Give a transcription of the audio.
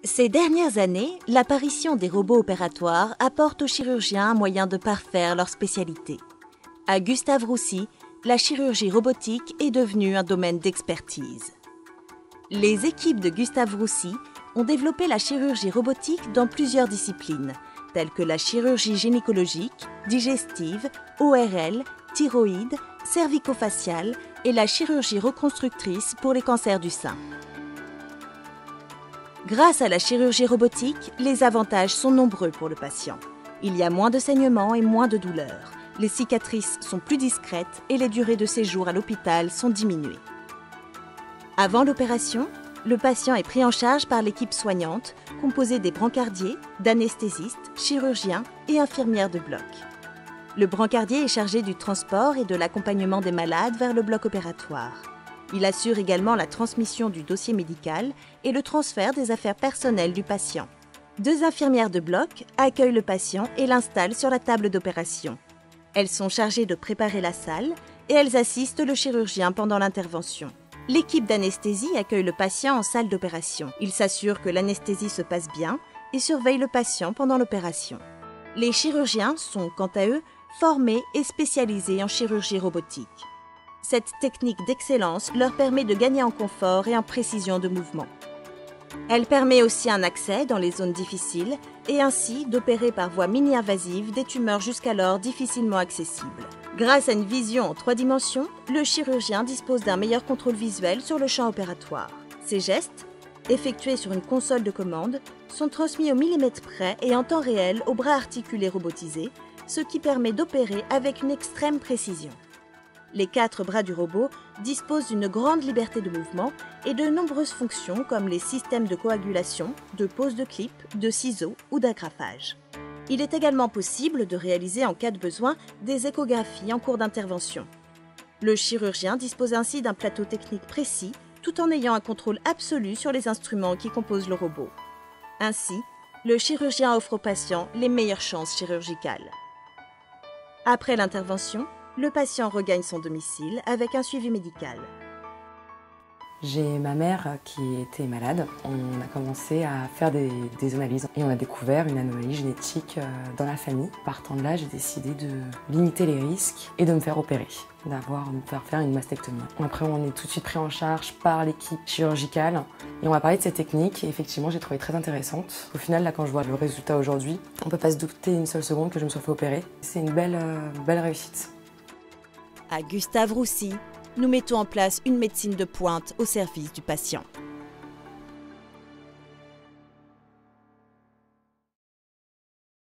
Ces dernières années, l'apparition des robots opératoires apporte aux chirurgiens un moyen de parfaire leur spécialité. À Gustave-Roussy, la chirurgie robotique est devenue un domaine d'expertise. Les équipes de Gustave-Roussy ont développé la chirurgie robotique dans plusieurs disciplines, telles que la chirurgie gynécologique, digestive, ORL, thyroïde, cervico-faciale et la chirurgie reconstructrice pour les cancers du sein. Grâce à la chirurgie robotique, les avantages sont nombreux pour le patient. Il y a moins de saignements et moins de douleurs. Les cicatrices sont plus discrètes et les durées de séjour à l'hôpital sont diminuées. Avant l'opération, le patient est pris en charge par l'équipe soignante, composée des brancardiers, d'anesthésistes, chirurgiens et infirmières de bloc. Le brancardier est chargé du transport et de l'accompagnement des malades vers le bloc opératoire. Il assure également la transmission du dossier médical et le transfert des affaires personnelles du patient. 2 infirmières de bloc accueillent le patient et l'installent sur la table d'opération. Elles sont chargées de préparer la salle et elles assistent le chirurgien pendant l'intervention. L'équipe d'anesthésie accueille le patient en salle d'opération. Ils s'assurent que l'anesthésie se passe bien et surveillent le patient pendant l'opération. Les chirurgiens sont, quant à eux, formés et spécialisés en chirurgie robotique. Cette technique d'excellence leur permet de gagner en confort et en précision de mouvement. Elle permet aussi un accès dans les zones difficiles et ainsi d'opérer par voie mini-invasive des tumeurs jusqu'alors difficilement accessibles. Grâce à une vision en 3 dimensions, le chirurgien dispose d'un meilleur contrôle visuel sur le champ opératoire. Ces gestes, effectués sur une console de commande, sont transmis au millimètre près et en temps réel au bras articulé robotisé, ce qui permet d'opérer avec une extrême précision. Les 4 bras du robot disposent d'une grande liberté de mouvement et de nombreuses fonctions comme les systèmes de coagulation, de pose de clip, de ciseaux ou d'agrafage. Il est également possible de réaliser en cas de besoin des échographies en cours d'intervention. Le chirurgien dispose ainsi d'un plateau technique précis tout en ayant un contrôle absolu sur les instruments qui composent le robot. Ainsi, le chirurgien offre au patient les meilleures chances chirurgicales. Après l'intervention, le patient regagne son domicile avec un suivi médical. J'ai ma mère qui était malade. On a commencé à faire des analyses et on a découvert une anomalie génétique dans la famille. Partant de là, j'ai décidé de limiter les risques et de me faire opérer, me faire faire une mastectomie. Après, on est tout de suite pris en charge par l'équipe chirurgicale et on m'a parlé de cette technique et effectivement, j'ai trouvé très intéressante. Au final, là, quand je vois le résultat aujourd'hui, on ne peut pas se douter une seule seconde que je me sois fait opérer. C'est une belle réussite. À Gustave-Roussy, nous mettons en place une médecine de pointe au service du patient.